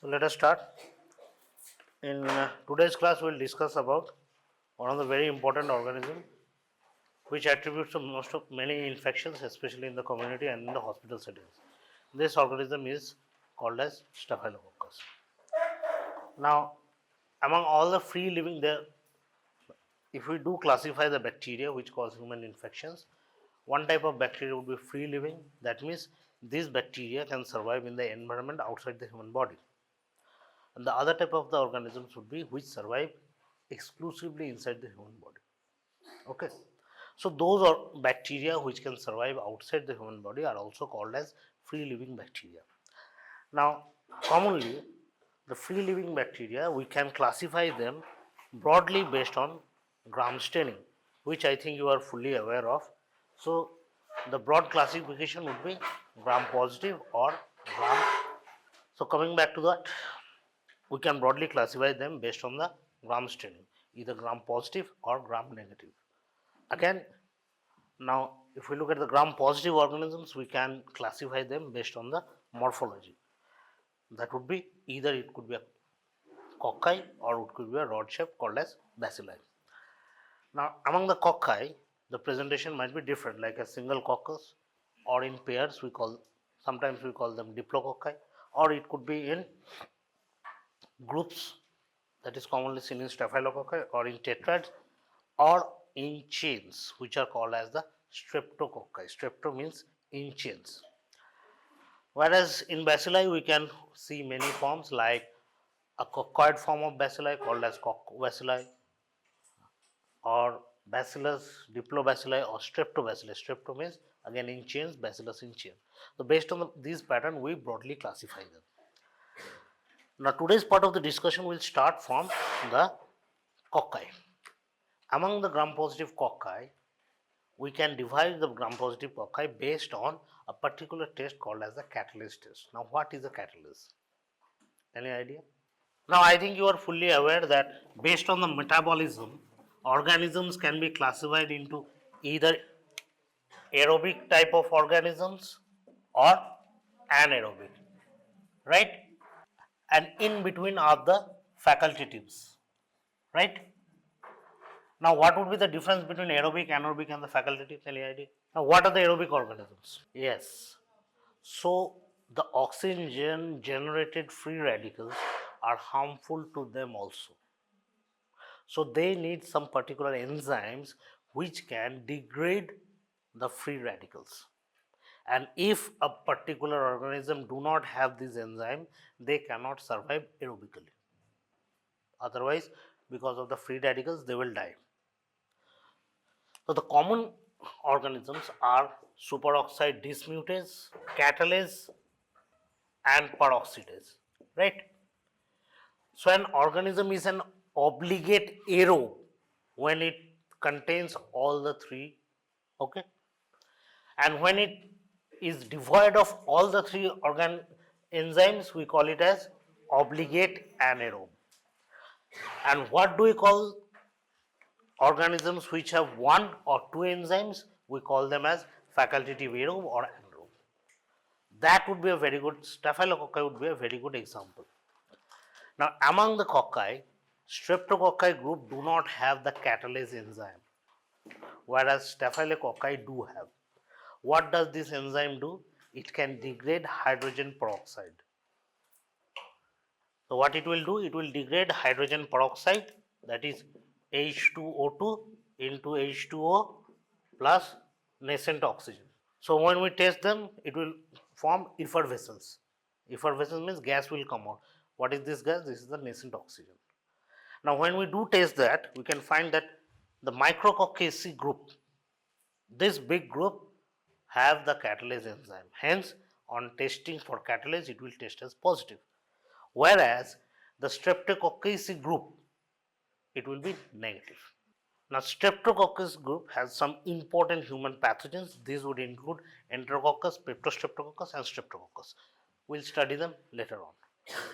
So let us start. In today's class, we will discuss about one of the very important organism which attributes to most of many infections, especially in the community and in the hospital settings. This organism is called as Staphylococcus. Now, among all the free living, there, if we do classify the bacteria which cause human infections, one type of bacteria would be free living. That means these bacteria can survive in the environment outside the human body. And the other type of the organisms would be which survive exclusively inside the human body. Okay, so those are bacteria which can survive outside the human body are also called as free living bacteria. Now, commonly the free living bacteria we can classify them broadly based on gram staining, which I think you are fully aware of. So the broad classification would be gram positive or gram. So coming back to that, we can broadly classify them based on the gram staining, either gram positive or gram negative. Again, now if we look at the gram positive organisms, we can classify them based on the morphology. That would be either it could be a cocci or it could be a rod shape called as bacilli. Now among the cocci, the presentation might be different, like a single coccus, or in pairs sometimes we call them diplococci, or it could be in groups, that is commonly seen in staphylococci, or in tetrads, or in chains, which are called as the streptococci. Strepto means in chains. Whereas in bacilli we can see many forms, like a coccoid form of bacilli called as coccobacilli, or bacillus diplobacilli, or streptobacilli. Strepto means again in chains, bacillus in chain. So based on these pattern we broadly classify them. Now today's part of the discussion will start from the cocci. Among the gram positive cocci, we can divide the gram positive cocci based on a particular test called as the catalase test. Now what is a catalase? Any idea? Now I think you are fully aware that based on the metabolism, organisms can be classified into either aerobic type of organisms or anaerobic, right? And in between are the facultatives, right? Now, what would be the difference between aerobic, anaerobic, and the facultative? Any idea? Now, what are the aerobic organisms? Yes. So, the oxygen generated free radicals are harmful to them also. So, they need some particular enzymes which can degrade the free radicals. And if a particular organism do not have this enzyme, they cannot survive aerobically. Otherwise, because of the free radicals, they will die. So the common organisms are superoxide dismutase, catalase, and peroxidase, right? So an organism is an obligate aerobe when it contains all the three, okay? And when it is devoid of all the three enzymes, we call it as obligate anaerobe. And what do we call organisms which have one or two enzymes? We call them as facultative aerobe or anaerobe. That would be a very good, staphylococci would be a very good example. Now among the cocci, streptococci group do not have the catalase enzyme, whereas staphylococci do have. What does this enzyme do? It can degrade hydrogen peroxide. So what it will do? It will degrade hydrogen peroxide, that is H2O2 into H2O plus nascent oxygen. So when we test them, it will form effervescence. Effervescence means gas will come out. What is this gas? This is the nascent oxygen. Now when we do test that, we can find that the micrococci group, this big group, have the catalase enzyme. Hence, on testing for catalase, it will test as positive. Whereas the streptococci group, it will be negative. Now, streptococcus group has some important human pathogens. These would include enterococcus, peptostreptococcus, and streptococcus. We'll study them later on.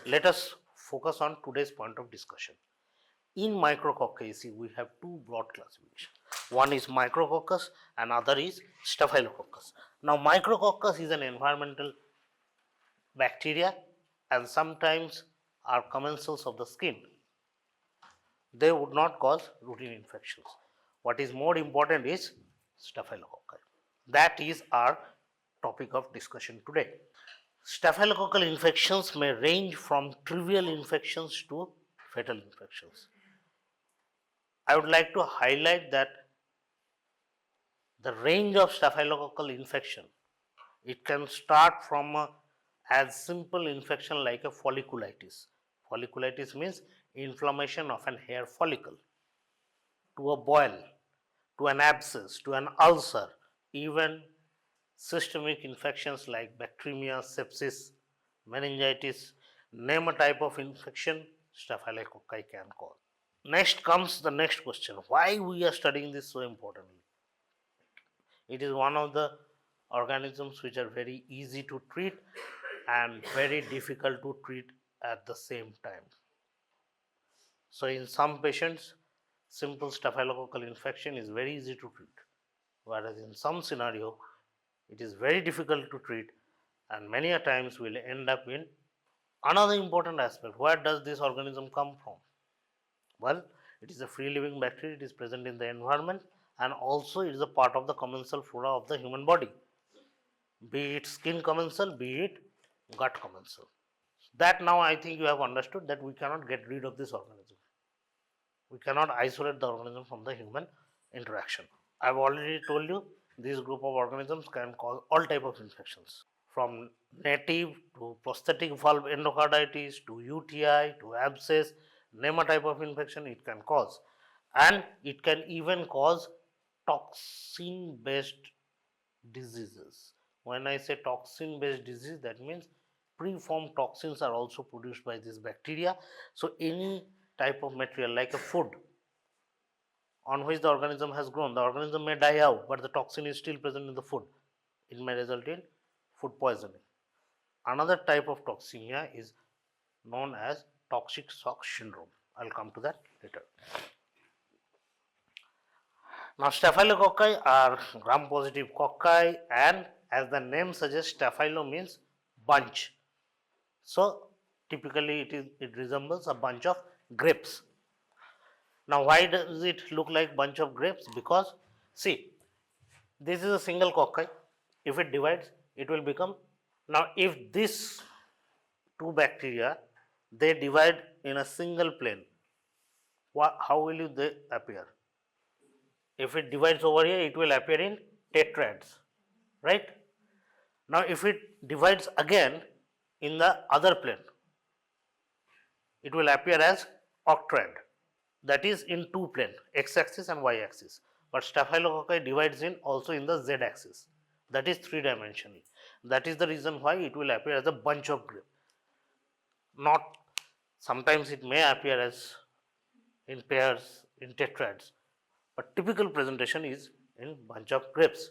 Let us focus on today's point of discussion. In micrococci, we have two broad classifications. One is micrococcus and other is staphylococcus. Now, micrococcus is an environmental bacteria, and sometimes are commensals of the skin, they would not cause routine infections. What is more important is staphylococci. That is our topic of discussion today. Staphylococcal infections may range from trivial infections to fatal infections. I would like to highlight that the range of staphylococcal infection, it can start from as simple infection like a folliculitis. Folliculitis means inflammation of an hair follicle, to a boil, to an abscess, to an ulcer, even systemic infections like bacteremia, sepsis, meningitis, name a type of infection, staphylococci can cause. Next comes the next question, why we are studying this so importantly? It is one of the organisms which are very easy to treat and very difficult to treat at the same time. So in some patients, simple staphylococcal infection is very easy to treat, whereas in some scenario, it is very difficult to treat and many a times will end up in another important aspect. Where does this organism come from? Well, it is a free living bacteria, it is present in the environment and also it is a part of the commensal flora of the human body, be it skin commensal, be it gut commensal. That now I think you have understood that we cannot get rid of this organism. We cannot isolate the organism from the human interaction. I have already told you this group of organisms can cause all type of infections, from native to prosthetic valve endocarditis to UTI to abscess, name a type of infection it can cause, and it can even cause toxin based diseases. When I say toxin based disease, that means preformed toxins are also produced by this bacteria. So any type of material like a food on which the organism has grown, the organism may die out, but the toxin is still present in the food. It may result in food poisoning. Another type of toxemia is known as toxic shock syndrome. I will come to that later. Now, staphylococci are gram-positive cocci, and as the name suggests, staphylo means bunch. So, typically it resembles a bunch of grapes. Now, why does it look like bunch of grapes? Because see, this is a single cocci. If it divides, it will become. Now, if this two bacteria they divide in a single plane, how will they appear? If it divides over here, it will appear in tetrads, right? Now, if it divides again in the other plane, it will appear as octrad, that is in two plane, x-axis and y-axis. But staphylococci divides in also in the z-axis, that is three dimensional. That is the reason why it will appear as a bunch of grape. Not sometimes it may appear as in pairs, in tetrads, but typical presentation is in bunch of grapes.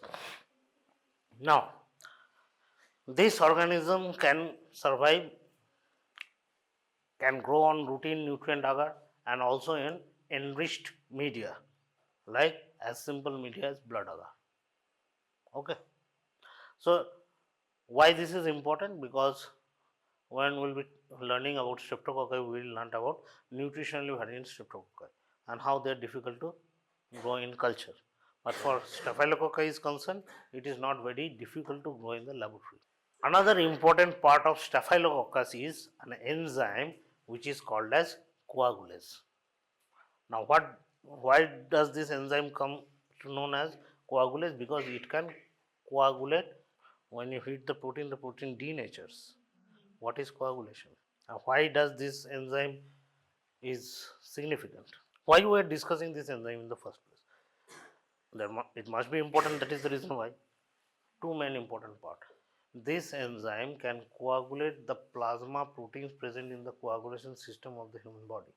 Now, this organism can survive, can grow on routine nutrient agar and also in enriched media like as simple media as blood agar. Okay. So, why this is important? Because when we will be learning about streptococci, we will learn about nutritionally variant streptococci and how they are difficult to grow in culture. But for staphylococci is concerned, it is not very difficult to grow in the laboratory. Another important part of staphylococcus is an enzyme which is called as coagulase. Now, why does this enzyme come to known as coagulase? Because it can coagulate. When you heat the protein denatures. What is coagulation? Now, why does this enzyme is significant? Why we are discussing this enzyme in the first place? It must be important. That is the reason why. Two main important part. This enzyme can coagulate the plasma proteins present in the coagulation system of the human body.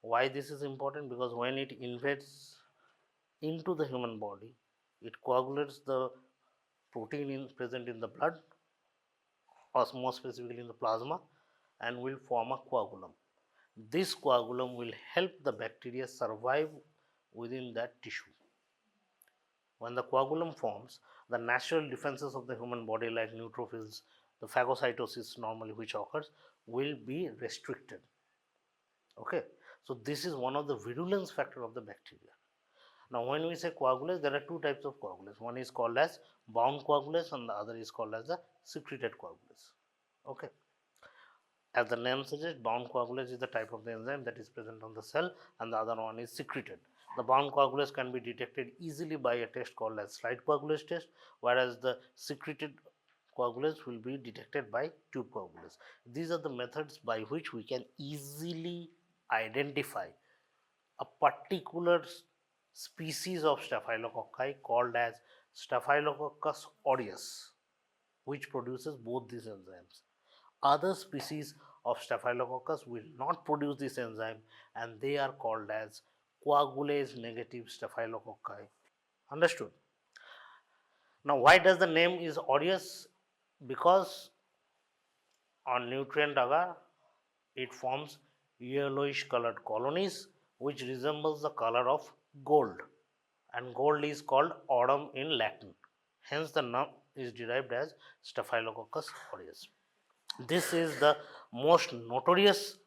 Why this is important? Because when it invades into the human body, it coagulates the protein present in the blood, or more specifically in the plasma, and will form a coagulum. This coagulum will help the bacteria survive within that tissue. When the coagulum forms, the natural defenses of the human body like neutrophils, the phagocytosis normally which occurs, will be restricted. Okay, so this is one of the virulence factor of the bacteria. Now, when we say coagulase, there are two types of coagulase. One is called as bound coagulase and the other is called as the secreted coagulase. Okay. As the name suggests, bound coagulase is the type of the enzyme that is present on the cell and the other one is secreted. The bound coagulase can be detected easily by a test called as slide coagulase test, whereas the secreted coagulase will be detected by tube coagulase. These are the methods by which we can easily identify a particular species of staphylococci called as Staphylococcus aureus, which produces both these enzymes. Other species of Staphylococcus will not produce this enzyme and they are called as coagulase negative staphylococci. Understood? Now, why does the name is aureus? Because on nutrient agar it forms yellowish colored colonies which resembles the color of gold, and gold is called aurum in Latin. Hence the name is derived as Staphylococcus aureus. This is the most notorious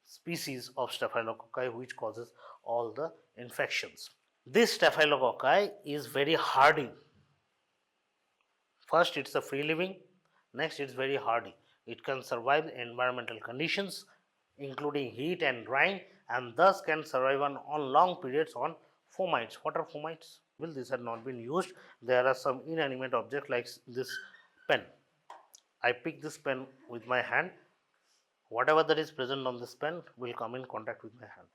species of staphylococci which causes all the infections. This staphylococci is very hardy. First, it's a free living. Next, it's very hardy. It can survive environmental conditions including heat and drying, and thus can survive on long periods on fomites. What are fomites? Well, these have not been used. There are some inanimate objects like this pen. I pick this pen with my hand. Whatever that is present on this pen will come in contact with my hand.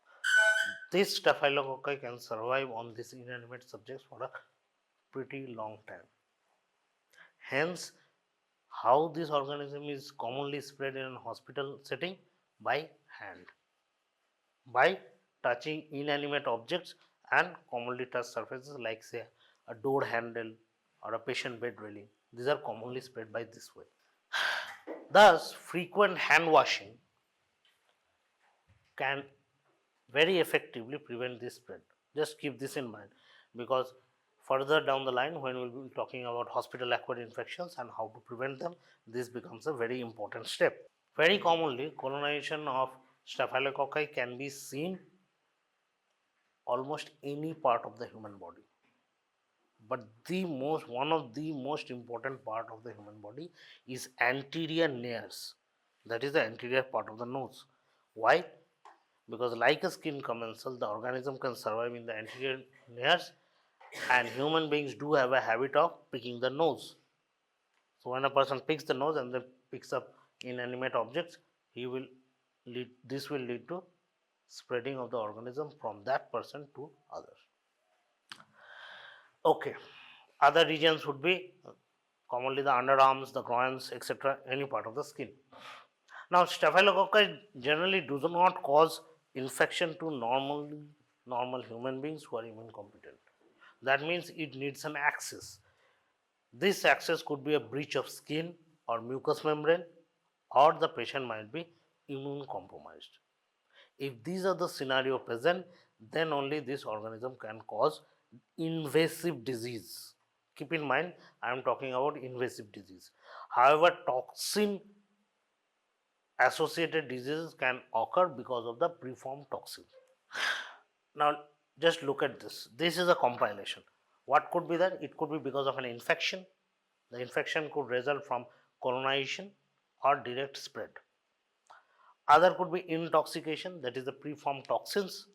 This staphylococci can survive on these inanimate subjects for a pretty long time. Hence, how this organism is commonly spread in a hospital setting? By hand, by touching inanimate objects and commonly touched surfaces like say a door handle or a patient bed railing. These are commonly spread by this way. Thus, frequent hand washing can very effectively prevent this spread. Just keep this in mind, because further down the line when we will be talking about hospital acquired infections and how to prevent them, this becomes a very important step. Very commonly, colonization of staphylococci can be seen almost any part of the human body. But one of the most important part of the human body is anterior nares. That is the anterior part of the nose. Why? Because like a skin commensal, the organism can survive in the anterior nares, and human beings do have a habit of picking the nose. So when a person picks the nose and then picks up inanimate objects, this will lead to spreading of the organism from that person to others. Okay, other regions would be commonly the underarms, the groins, etc., any part of the skin. Now, staphylococci generally do not cause infection to normal human beings who are immune competent. That means it needs an access. This access could be a breach of skin or mucous membrane, or the patient might be immune compromised. If these are the scenario present, then only this organism can cause invasive disease. Keep in mind, I am talking about invasive disease. However, toxin associated diseases can occur because of the preformed toxin. Now, just look at this. This is a compilation. What could be that? It could be because of an infection. The infection could result from colonization or direct spread. Other could be intoxication, that is the preformed toxins,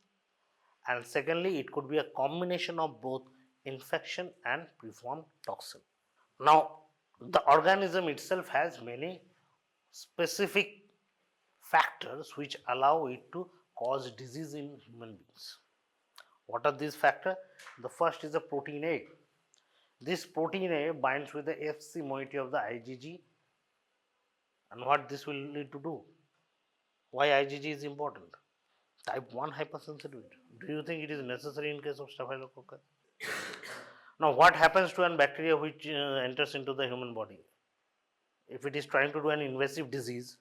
and secondly it could be a combination of both infection and preformed toxin. Now, the organism itself has many specific factors which allow it to cause disease in human beings. What are these factors? The first is the protein A. This protein A binds with the Fc moiety of the IgG, and what this will lead to do? Why IgG is important? Type 1 hypersensitivity. Do you think it is necessary in case of staphylococci? Now, what happens to an bacteria which enters into the human body? If it is trying to do an invasive disease,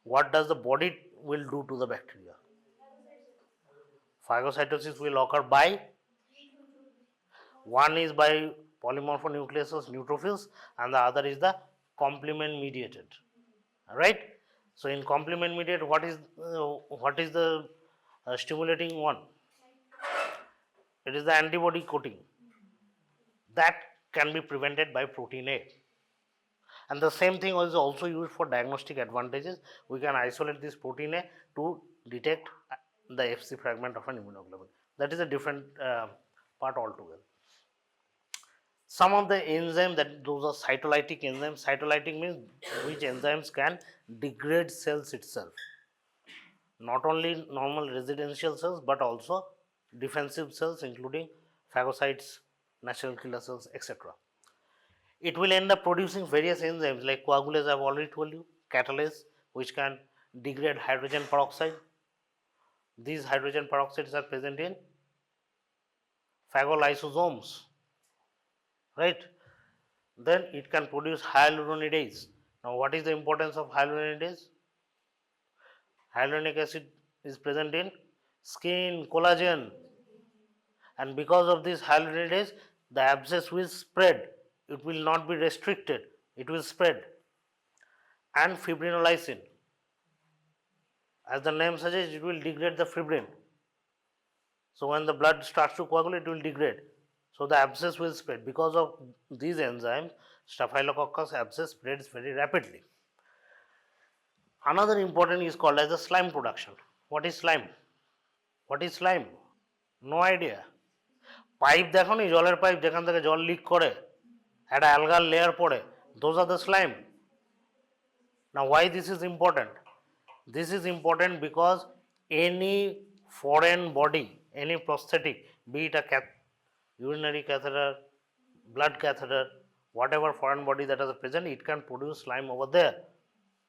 what does the body will do to the bacteria? Phagocytosis will occur by, one is by polymorphonucleases neutrophils and the other is the complement mediated. Right? So in complement mediator, what is the stimulating one? It is the antibody coating. That can be prevented by protein A. And the same thing is also used for diagnostic advantages. We can isolate this protein A to detect the Fc fragment of an immunoglobulin. That is a different part altogether. Some of the enzymes, that those are cytolytic enzymes. Cytolytic means which enzymes can degrade cells itself. Not only normal residential cells but also defensive cells, including phagocytes, natural killer cells, etc. It will end up producing various enzymes like coagulase, I have already told you, catalase, which can degrade hydrogen peroxide. These hydrogen peroxides are present in phagolysosomes, right? Then it can produce hyaluronidase. Now, what is the importance of hyaluronidase? Hyaluronic acid is present in skin, collagen, and because of this hyaluronidase, the abscess will spread. It will not be restricted, it will spread. And fibrinolysin, as the name suggests, it will degrade the fibrin. So when the blood starts to coagulate, it will degrade. So the abscess will spread. Because of these enzymes, Staphylococcus abscess spreads very rapidly. Another important is called as the slime production. What is slime? What is slime? No idea. Pipe দেখো নি, জলের pipe যেখান থেকে জল leak করে একটা algal layer পড়ে, those are the slime. Now why this is important? This is important because any foreign body, any prosthetic, be it a urinary catheter, blood catheter, whatever foreign body that is present, it can produce slime over there.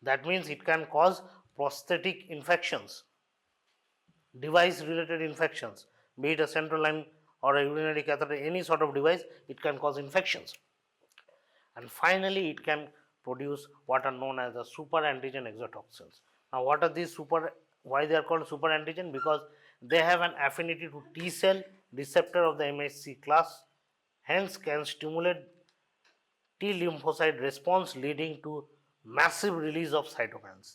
That means it can cause prosthetic infections, device related infections, be it a central line or a urinary catheter, any sort of device, it can cause infections. And finally, it can produce what are known as the super antigen exotoxins. Now, what are these why they are called super antigen? Because they have an affinity to T cell receptor of the MHC class, hence can stimulate T lymphocyte response, leading to massive release of cytokines.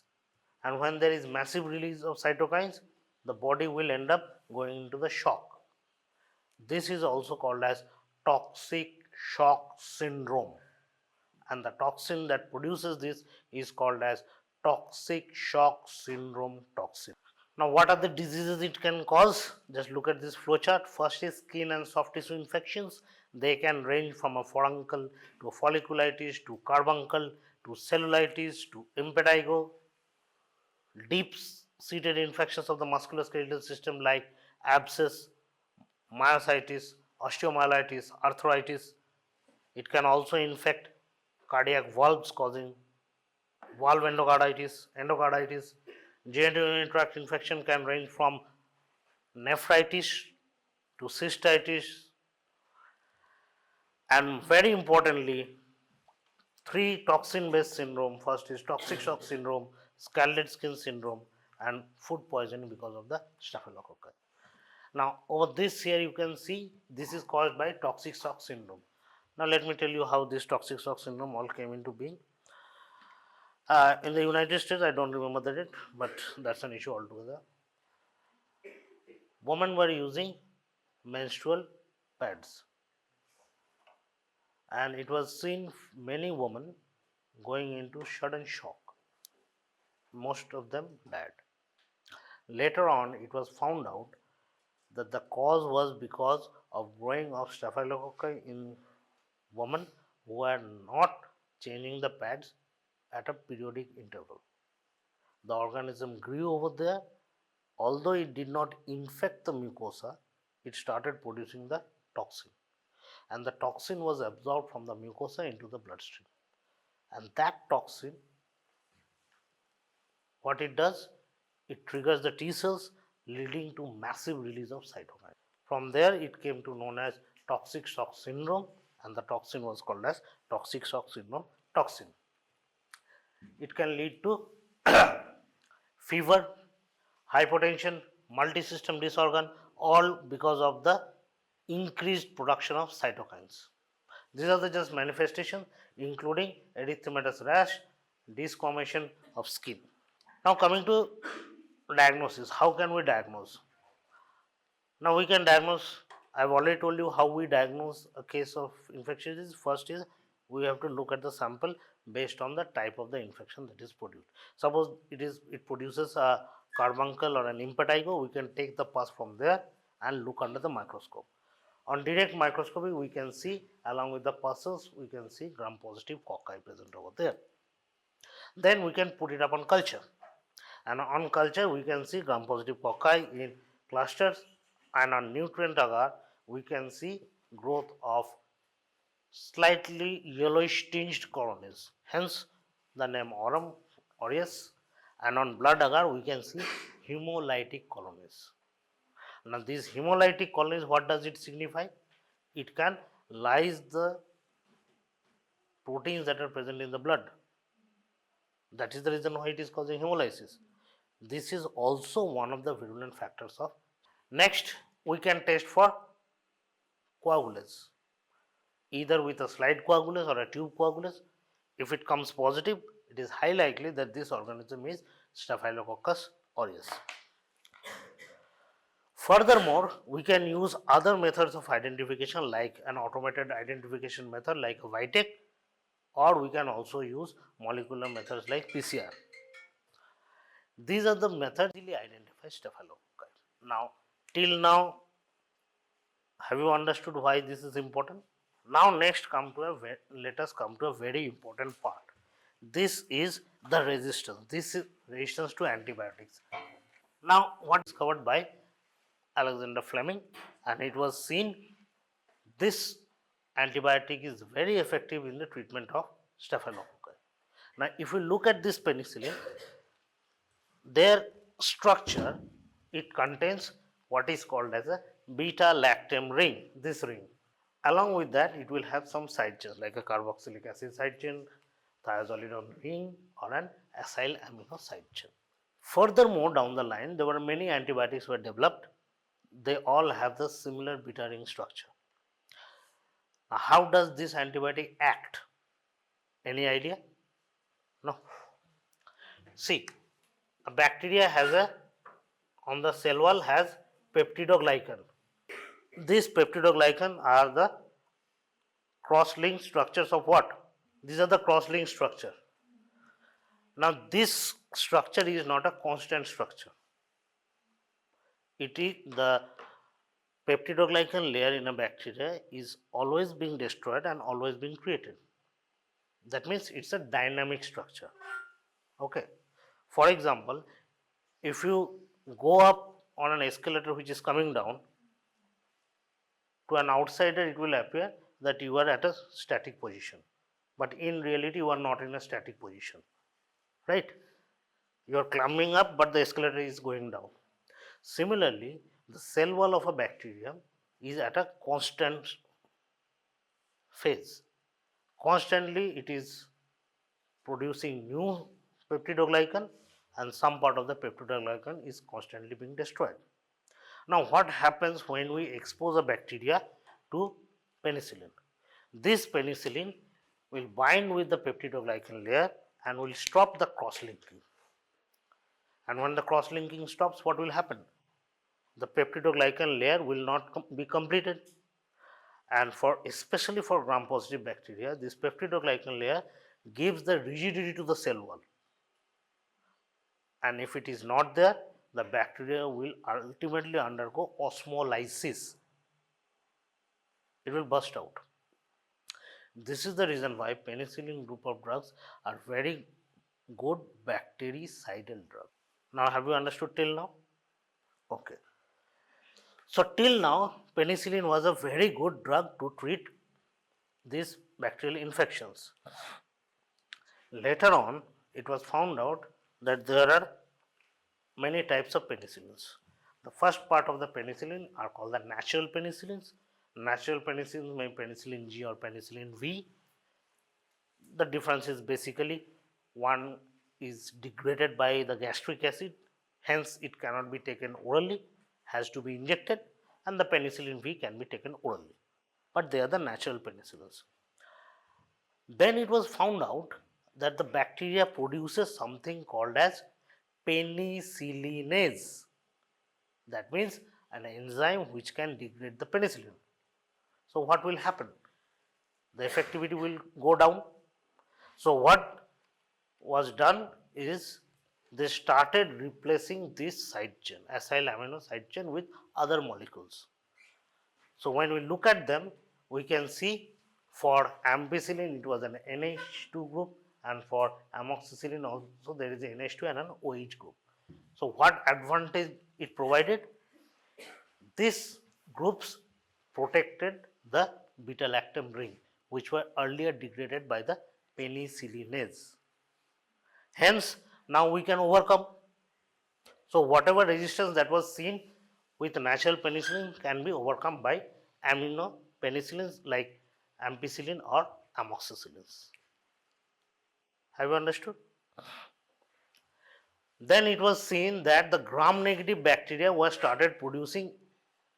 And when there is massive release of cytokines, the body will end up going into the shock. This is also called as toxic shock syndrome, and the toxin that produces this is called as toxic shock syndrome toxin. Now, what are the diseases it can cause? Just look at this flowchart. First is skin and soft tissue infections. They can range from a furuncle to folliculitis to carbuncle to cellulitis to impetigo. Deep seated infections of the musculoskeletal system like abscess, myositis, osteomyelitis, arthritis. It can also infect cardiac valves, causing valve endocarditis. Genitourinary tract infection can range from nephritis to cystitis, and very importantly, 3 toxin based syndrome. First is toxic shock syndrome, scarlet skin syndrome, and food poisoning because of the Staphylococcus. Now, over this here you can see this is caused by toxic shock syndrome. Now, let me tell you how this toxic shock syndrome all came into being. In the United States, I don't remember the date, but that's an issue altogether. Women were using menstrual pads, and it was seen many women going into sudden shock. Most of them died. Later on, it was found out that the cause was because of growing of Staphylococci in women who were not changing the pads at a periodic interval. The organism grew over there. Although it did not infect the mucosa, it started producing the toxin, and the toxin was absorbed from the mucosa into the bloodstream. And that toxin, what it does, it triggers the T cells, leading to massive release of cytokines. From there, it came to known as toxic shock syndrome, and the toxin was called as toxic shock syndrome toxin. It can lead to fever, hypotension, multi-system disorgan, all because of the increased production of cytokines. These are the just manifestations, including erythematous rash, desquamation of skin. Now coming to diagnosis, how can we diagnose? Now we can diagnose, I've already told you how we diagnose a case of infectious disease. First is we have to look at the sample based on the type of the infection that is produced. Suppose it produces a carbuncle or an impetigo, we can take the pus from there and look under the microscope. On direct microscopy, we can see along with the pulses, we can see gram-positive cocci present over there. Then we can put it up on culture, and on culture we can see gram-positive cocci in clusters, and on nutrient agar we can see growth of slightly yellowish tinged colonies, hence the name aureus, and on blood agar we can see hemolytic colonies. Now these hemolytic colonies, what does it signify? It can lyse the proteins that are present in the blood. That is the reason why it is causing hemolysis. This is also one of the virulent factors of. Next, we can test for coagulase, either with a slide coagulase or a tube coagulase. If it comes positive, it is high likely that this organism is Staphylococcus aureus. Furthermore, we can use other methods of identification like an automated identification method like Vitek, or we can also use molecular methods like PCR. These are the methods to identify Staphylococci. Now, till now, have you understood why this is important? Now, next let us come to a very important part. This is the resistance. This is resistance to antibiotics. Now, what is covered by Alexander Fleming, and it was seen this antibiotic is very effective in the treatment of Staphylococci. Now, if you look at this penicillin, their structure, it contains what is called as a beta lactam ring, this ring. Along with that, it will have some side chains like a carboxylic acid side chain, thiazolidine ring, or an acyl amino side chain. Furthermore, down the line, there were many antibiotics were developed. They all have the similar beta ring structure. Now, how does this antibiotic act? Any idea? No. See, a bacteria has on the cell wall has peptidoglycan. These peptidoglycan are the cross-linked structures of what? These are the cross-linked structure. Now this structure is not a constant structure. It is the peptidoglycan layer in a bacteria is always being destroyed and always being created. That means it's a dynamic structure. Okay. For example, if you go up on an escalator which is coming down, to an outsider it will appear that you are at a static position, but in reality you are not in a static position, right? You are climbing up but the escalator is going down. Similarly, the cell wall of a bacteria is at a constant phase. Constantly it is producing new peptidoglycan, and some part of the peptidoglycan is constantly being destroyed. Now what happens when we expose a bacteria to penicillin? This penicillin will bind with the peptidoglycan layer and will stop the cross-linking. And when the cross-linking stops, what will happen? The peptidoglycan layer will not be completed. And especially for gram-positive bacteria, this peptidoglycan layer gives the rigidity to the cell wall. And if it is not there, the bacteria will ultimately undergo osmolysis. It will burst out. This is the reason why penicillin group of drugs are very good bactericidal drugs. Now, have you understood till now? Okay. So, till now, penicillin was a very good drug to treat these bacterial infections. Later on, it was found out that there are many types of penicillins. The first part of the penicillin are called the natural penicillins. Natural penicillins may penicillin G or penicillin V. The difference is basically one is degraded by the gastric acid, hence it cannot be taken orally, has to be injected, and the penicillin V can be taken orally. But they are the natural penicillins. Then it was found out that the bacteria produces something called as penicillinase. That means an enzyme which can degrade the penicillin. So, what will happen? The effectivity will go down. So, what was done is they started replacing this side chain, acyl amino side chain, with other molecules. So, when we look at them, we can see for ampicillin it was an NH2 group, and for amoxicillin also there is a NH2 and an OH group. So, what advantage it provided? These groups protected the beta lactam ring, which were earlier degraded by the penicillinase. Hence, now we can overcome. So, whatever resistance that was seen with natural penicillin can be overcome by amino penicillins like ampicillin or amoxicillins. Have you understood? Then it was seen that the gram-negative bacteria was started producing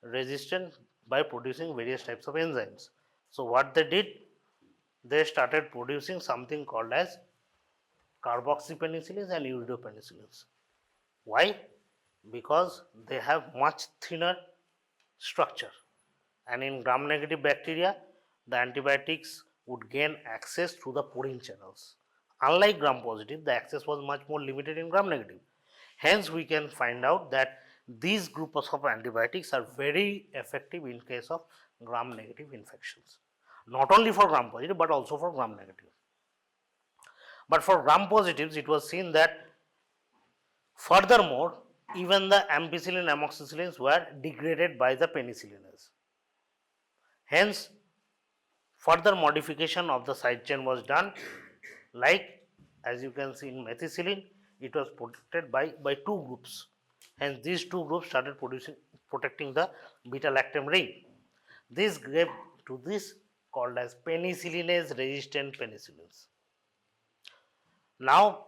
resistance by producing various types of enzymes. So, what they did? They started producing something called as carboxypenicillins and uridopenicillins. Why? Because they have much thinner structure, and in gram-negative bacteria the antibiotics would gain access through the porine channels. Unlike gram-positive, the access was much more limited in gram-negative. Hence, we can find out that these groups of antibiotics are very effective in case of gram-negative infections. Not only for gram-positive but also for gram-negative. But for gram-positives, it was seen that furthermore, even the ampicillin amoxicillins were degraded by the penicillinase. Hence, further modification of the side chain was done, like as you can see in methicillin, it was protected by two groups. Hence, these two groups started protecting the beta lactam ring. This gave to this called as penicillinase resistant penicillins. Now,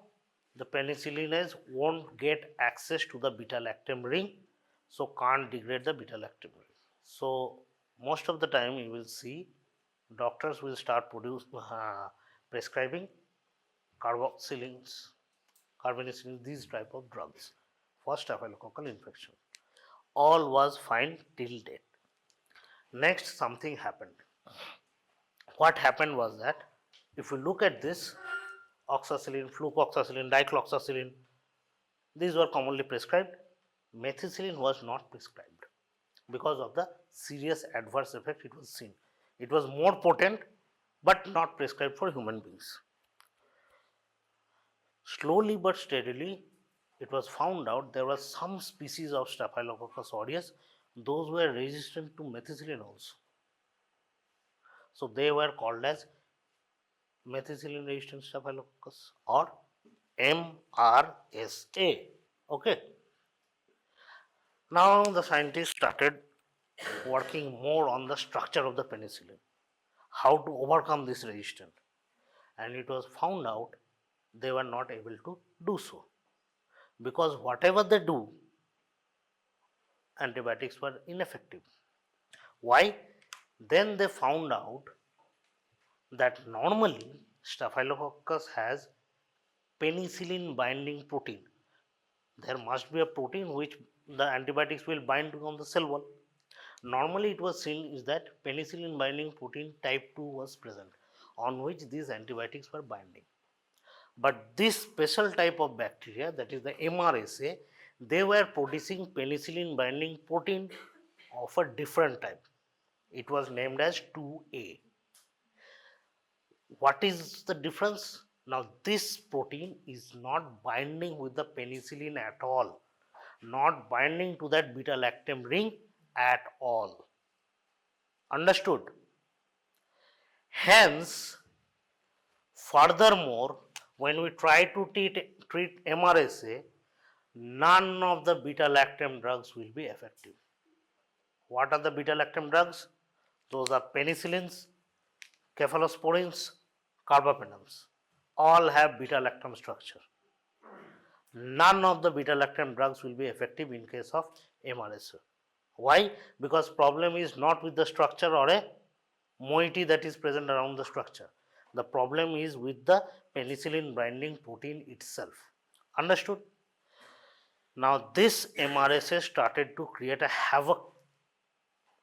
the penicillinase won't get access to the beta lactam ring, so can't degrade the beta lactam ring. So, most of the time you will see doctors will start prescribing carboxylins, carbonicillin, these type of drugs for staphylococcal infection. All was fine till date. Next, something happened. What happened was that if you look at this, oxacillin, flucloxacillin, dicloxacillin, these were commonly prescribed. Methicillin was not prescribed because of the serious adverse effect it was seen. It was more potent but not prescribed for human beings. Slowly but steadily, it was found out there were some species of Staphylococcus aureus, those were resistant to methicillin also. So, they were called as methicillin-resistant Staphylococcus or MRSA. Okay. Now, the scientists started working more on the structure of the penicillin, how to overcome this resistance, and it was found out they were not able to do so, because whatever they do, antibiotics were ineffective. Why? Then they found out that normally Staphylococcus has penicillin binding protein. There must be a protein which the antibiotics will bind to on the cell wall. Normally it was seen is that penicillin binding protein type 2 was present, on which these antibiotics were binding. But this special type of bacteria, that is the MRSA, they were producing penicillin binding protein of a different type. It was named as 2A. What is the difference? Now, this protein is not binding with the penicillin at all, not binding to that beta lactam ring at all. Understood? Hence, furthermore, when we try to treat MRSA, none of the beta lactam drugs will be effective. What are the beta lactam drugs? Those are penicillins, cephalosporins, carbapenems. All have beta lactam structure. None of the beta lactam drugs will be effective in case of MRSA. Why? Because problem is not with the structure or a moiety that is present around the structure. The problem is with the penicillin binding protein itself. Understood? Now this MRSA started to create a havoc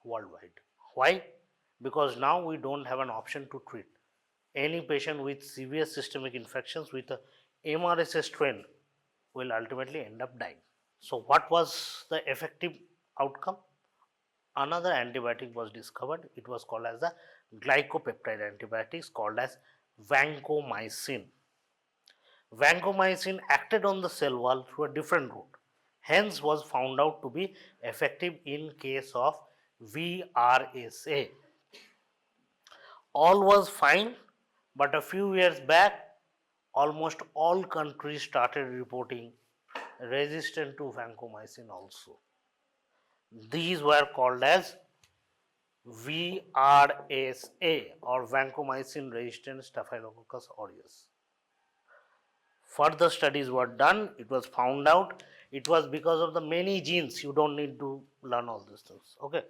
worldwide. Why? Because now we don't have an option to treat any patient with severe systemic infections with a MRSA strain will ultimately end up dying. So what was the effective outcome? Another antibiotic was discovered. It was called as the glycopeptide antibiotics called as vancomycin. Vancomycin acted on the cell wall through a different route, hence was found out to be effective in case of VRSA. All was fine, but a few years back, almost all countries started reporting resistant to vancomycin also. These were called as VRSA or vancomycin resistant Staphylococcus aureus. Further studies were done. It was found out it was because of the many genes. You don't need to learn all these things. Okay,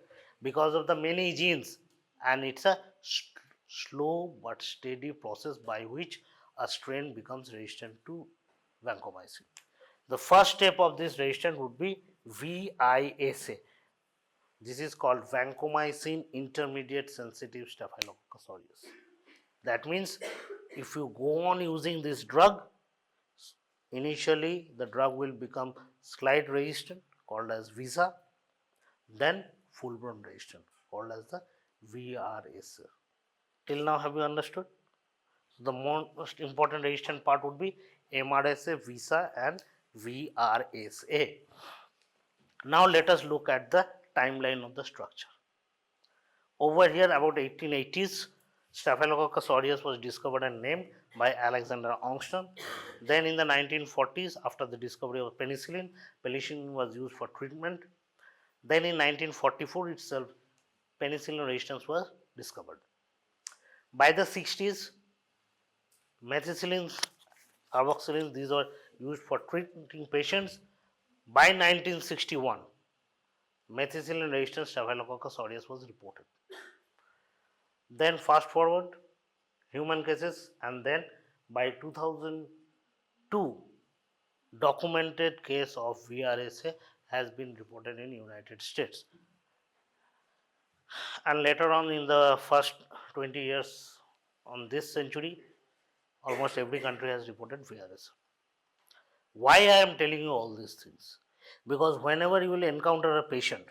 because of the many genes, and it's a slow but steady process by which a strain becomes resistant to vancomycin. The first step of this resistance would be VISA. This is called vancomycin intermediate sensitive Staphylococcus aureus. That means if you go on using this drug, initially the drug will become slight resistant called as VISA, then full blown resistant called as the VRSA. Till now, have you understood? So the most important resistant part would be MRSA, VISA, and VRSA. Now let us look at the timeline of the structure. Over here, about 1880s, Staphylococcus aureus was discovered and named by Alexander Armstrong. Then in the 1940s, after the discovery of penicillin, penicillin was used for treatment. Then in 1944 itself, penicillin resistance was discovered. By the 60s, methicillins, carboxylins, these were used for treating patients. By 1961, methicillin-resistant Staphylococcus aureus was reported. Then fast forward human cases, and then by 2002, documented case of VRSA has been reported in United States. And later on in the first 20 years on this century, almost every country has reported VRSA. Why I am telling you all these things? Because whenever you will encounter a patient,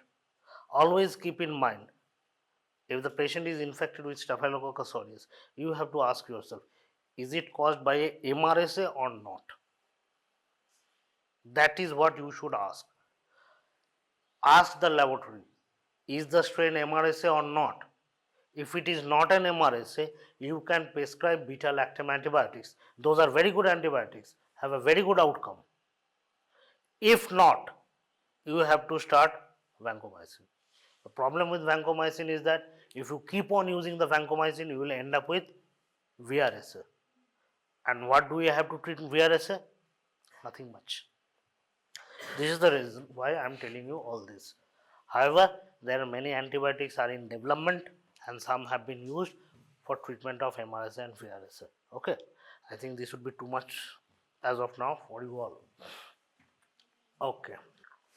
always keep in mind, if the patient is infected with Staphylococcus aureus, you have to ask yourself, is it caused by a MRSA or not? That is what you should ask. Ask the laboratory, is the strain MRSA or not? If it is not an MRSA, you can prescribe beta-lactam antibiotics. Those are very good antibiotics, have a very good outcome. If not, you have to start vancomycin. The problem with vancomycin is that if you keep on using the vancomycin, you will end up with VRSA. And what do we have to treat VRSA? Nothing much. This is the reason why I am telling you all this. However, there are many antibiotics are in development and some have been used for treatment of MRSA and VRSA. Okay, I think this would be too much as of now for you all. Okay,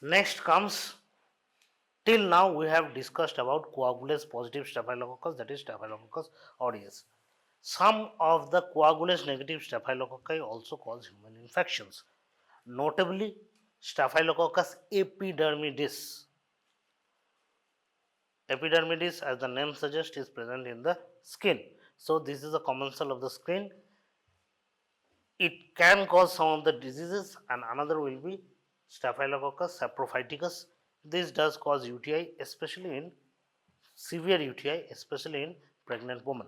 next comes, till now we have discussed about coagulase positive Staphylococcus, that is Staphylococcus aureus. Some of the coagulase negative Staphylococci also cause human infections, notably Staphylococcus epidermidis. Epidermidis, as the name suggests, is present in the skin. So this is a commensal of the skin. It can cause some of the diseases, and another will be Staphylococcus saprophyticus. This does cause UTI, especially in severe UTI, especially in pregnant women.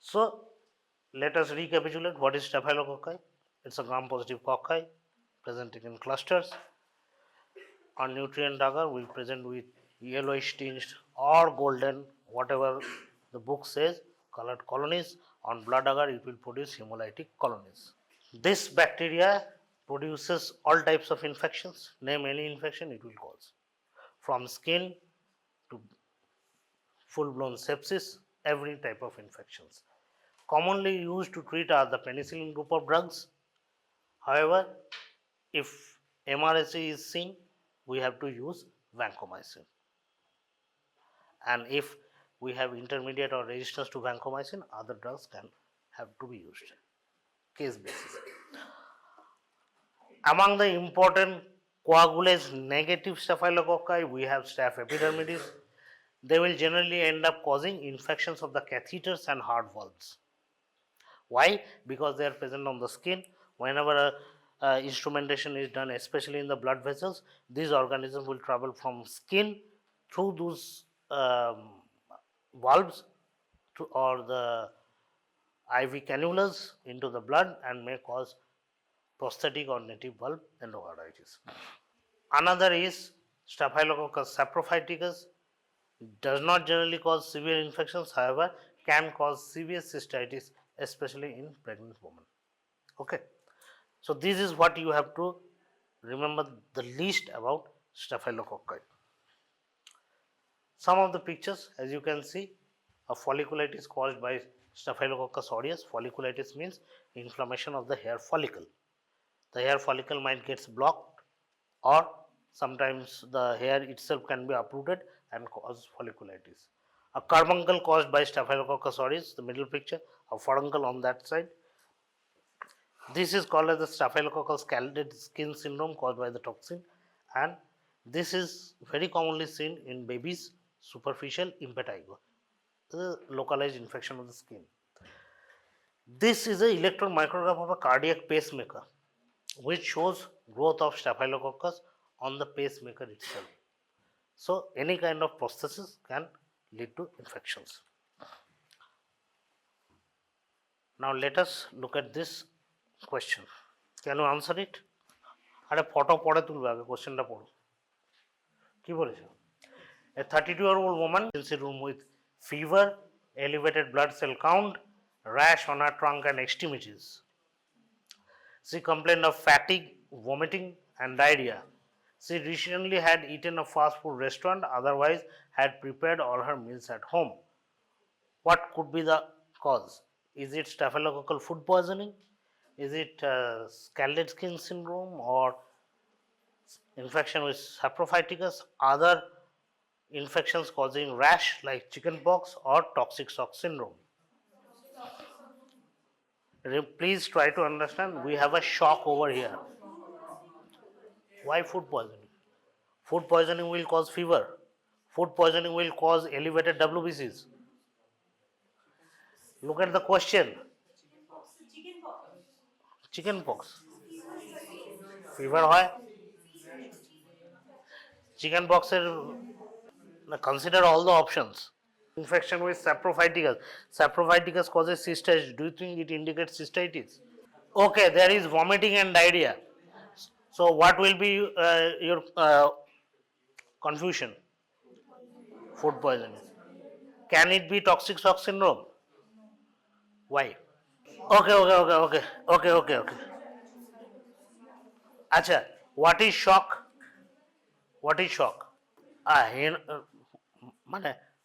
So let us recapitulate what is Staphylococci. It's a gram-positive cocci presenting in clusters. On nutrient agar will present with yellowish tinged or golden, whatever the book says, colored colonies. On blood agar it will produce hemolytic colonies. This bacteria produces all types of infections. Name any infection it will cause, from skin to full blown sepsis, every type of infections. Commonly used to treat are the penicillin group of drugs. However, if MRSA is seen, we have to use vancomycin. And if we have intermediate or resistance to vancomycin, other drugs can have to be used, case basis. Among the important coagulase negative staphylococci, we have staph epidermidis. They will generally end up causing infections of the catheters and heart valves. Why? Because they are present on the skin. Whenever instrumentation is done, especially in the blood vessels, these organisms will travel from skin through those valves or the IV cannulas into the blood and may cause prosthetic or native valve endocarditis. Another is Staphylococcus saprophyticus. Does not generally cause severe infections, however, can cause severe cystitis, especially in pregnant women. Okay, so this is what you have to remember the least about staphylococci. Some of the pictures, as you can see, a folliculitis caused by Staphylococcus aureus. Folliculitis means inflammation of the hair follicle. The hair follicle might get blocked, or sometimes the hair itself can be uprooted and cause folliculitis. A carbuncle caused by Staphylococcus aureus, the middle picture, a furuncle on that side. This is called as the Staphylococcus scalded skin syndrome caused by the toxin, and this is very commonly seen in babies, superficial impetigo, the localized infection of the skin. This is an electron micrograph of a cardiac pacemaker, which shows growth of Staphylococcus on the pacemaker itself. So, any kind of prosthesis can lead to infections. Now, let us look at this question. Can you answer it? আরে photo পড়ে তুলবে আগে কোশ্চেনটা পড়ো কি বলেছে A 32-year-old woman in a room with fever, elevated blood cell count, rash on her trunk and extremities. She complained of fatigue, vomiting and diarrhea. She recently had eaten a fast food restaurant, otherwise had prepared all her meals at home. What could be the cause? Is it staphylococcal food poisoning? Is it scalded skin syndrome or infection with saprophyticus? Other infections causing rash like chickenpox or toxic shock syndrome? Please try to understand, we have a shock over here. Why food poisoning? Food poisoning will cause fever. Food poisoning will cause elevated WBCs. Look at the question. Chickenpox. Fever হয় chickenpox consider all the options. Infection with saprophyticus. Saprophyticus causes cystitis. Do you think it indicates cystitis? Okay, there is vomiting and diarrhea. So what will be your confusion? Food poisoning. Can it be toxic shock syndrome? Why? Okay. Acha, what is shock? What is shock?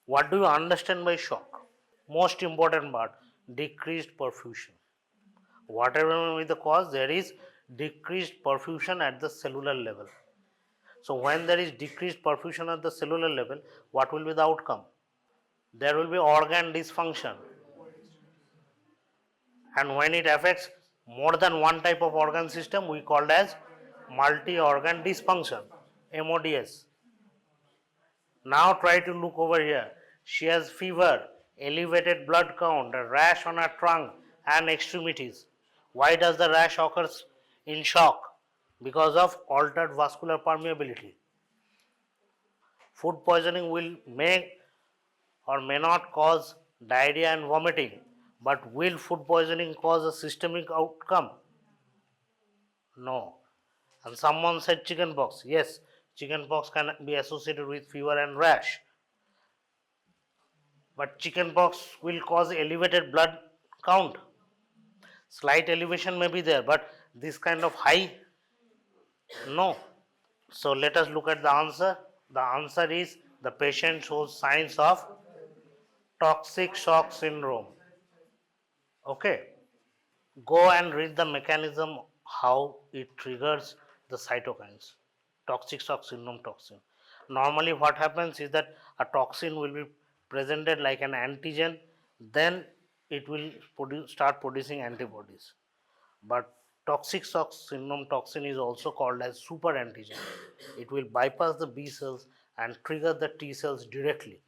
What do you understand by shock? Most important part, decreased perfusion. Whatever may be the cause, there is decreased perfusion at the cellular level. So when there is decreased perfusion at the cellular level, what will be the outcome? There will be organ dysfunction. And when it affects more than one type of organ system, we call as multi-organ dysfunction, MODS. Now try to look over here. She has fever, elevated blood count, a rash on her trunk and extremities. Why does the rash occur in shock? Because of altered vascular permeability. Food poisoning may or may not cause diarrhea and vomiting, but will food poisoning cause a systemic outcome? No. And someone said chickenpox. Yes, chickenpox can be associated with fever and rash. But chickenpox will cause elevated blood count. Slight elevation may be there, but this kind of high, no. So let us look at the answer. The answer is the patient shows signs of toxic shock syndrome. Okay. Go and read the mechanism, how it triggers the cytokines, toxic shock syndrome toxin. Normally what happens is that a toxin will be presented like an antigen, then it will start producing antibodies. But toxic shock syndrome toxin is also called as super antigen. It will bypass the B cells and trigger the T cells directly,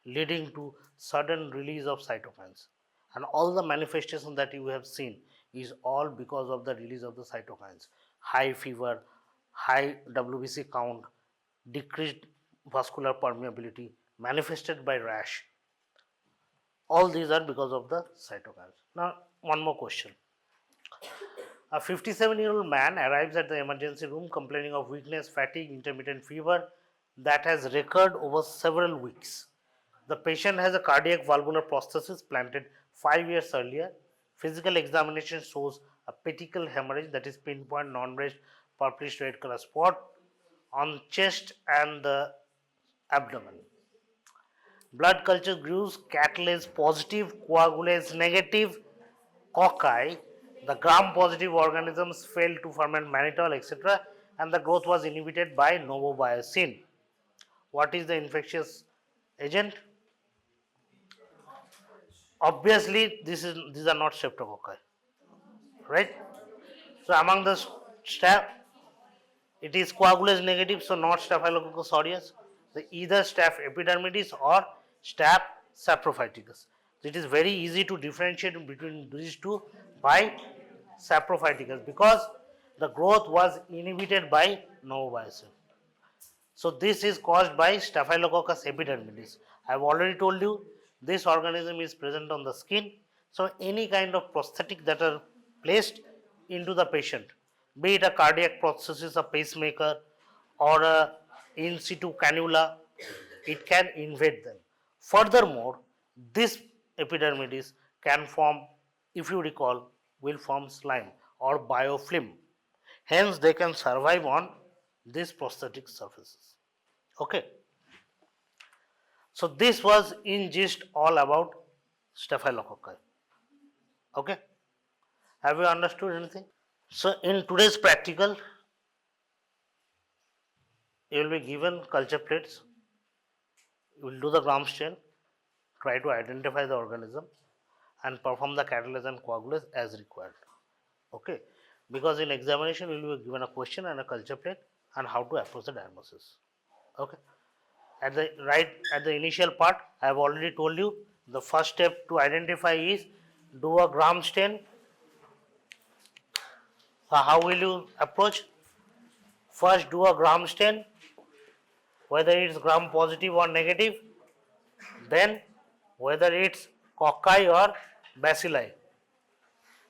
leading to sudden release of cytokines. And all the manifestations that you have seen is all because of the release of the cytokines. High fever, high WBC count, decreased vascular permeability, manifested by rash. All these are because of the cytokines. Now, one more question. A 57-year-old man arrives at the emergency room complaining of weakness, fatigue, intermittent fever that has recurred over several weeks. The patient has a cardiac valvular prosthesis planted 5 years earlier. Physical examination shows a petechial hemorrhage, that is pinpoint non-raised purplish red color spot on chest and the abdomen. Blood culture gives catalase positive, coagulase negative, cocci. The gram-positive organisms failed to ferment mannitol, etc., and the growth was inhibited by novobiocin. What is the infectious agent? Obviously, these are not streptococci, right? So among the staph, it is coagulase negative, so not Staphylococcus aureus. The either Staph epidermidis or Staph saprophyticus. It is very easy to differentiate between these two by saprophyticus because the growth was inhibited by novobiocin. So this is caused by Staphylococcus epidermidis. I have already told you this organism is present on the skin. So any kind of prosthetic that are placed into the patient, be it a cardiac prosthesis, a pacemaker, or a in situ cannula, it can invade them. Furthermore, this epidermidis can form, if you recall, will form slime or biofilm. Hence, they can survive on these prosthetic surfaces. Okay. So this was in gist all about staphylococci. Okay. Have you understood anything? So in today's practical, you will be given culture plates. You will do the gram stain, try to identify the organism, and perform the catalase and coagulase as required. Okay. Because in examination, you will be given a question and a culture plate and how to approach the diagnosis. Okay. At the initial part, I have already told you the first step to identify is do a gram stain. So how will you approach? First do a gram stain, whether it's gram positive or negative, then whether it's cocci or bacilli.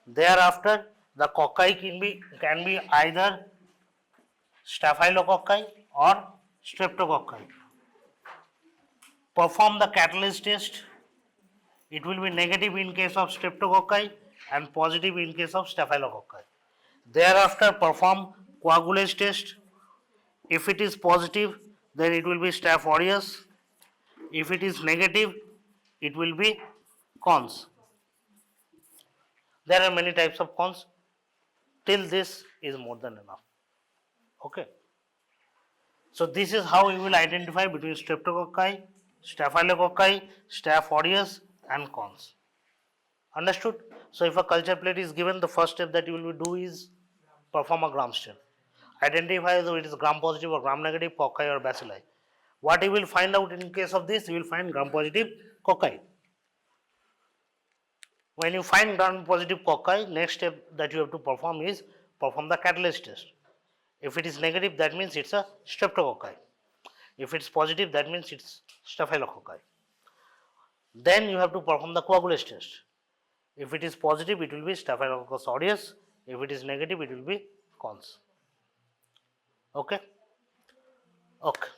Thereafter, the cocci can be either staphylococci or streptococci. Perform the catalase test. It will be negative in case of streptococci and positive in case of staphylococci. Thereafter, perform coagulase test. If it is positive, then it will be Staph aureus. If it is negative, it will be cons. There are many types of cons. Till this is more than enough. Okay. So this is how you will identify between streptococci, staphylococci, Staph aureus, and cons. Understood? So if a culture plate is given, the first step that you will do is perform a gram stain. Identify whether it is gram positive or gram negative, cocci or bacilli. What you will find out in case of this, you will find gram positive cocci. When you find gram positive cocci, next step that you have to perform is perform the catalase test. If it is negative, that means it's a streptococci. If it's positive, that means it's staphylococci. Then you have to perform the coagulase test. If it is positive, it will be Staphylococcus aureus. If it is negative, it will be cons. Okay? Okay.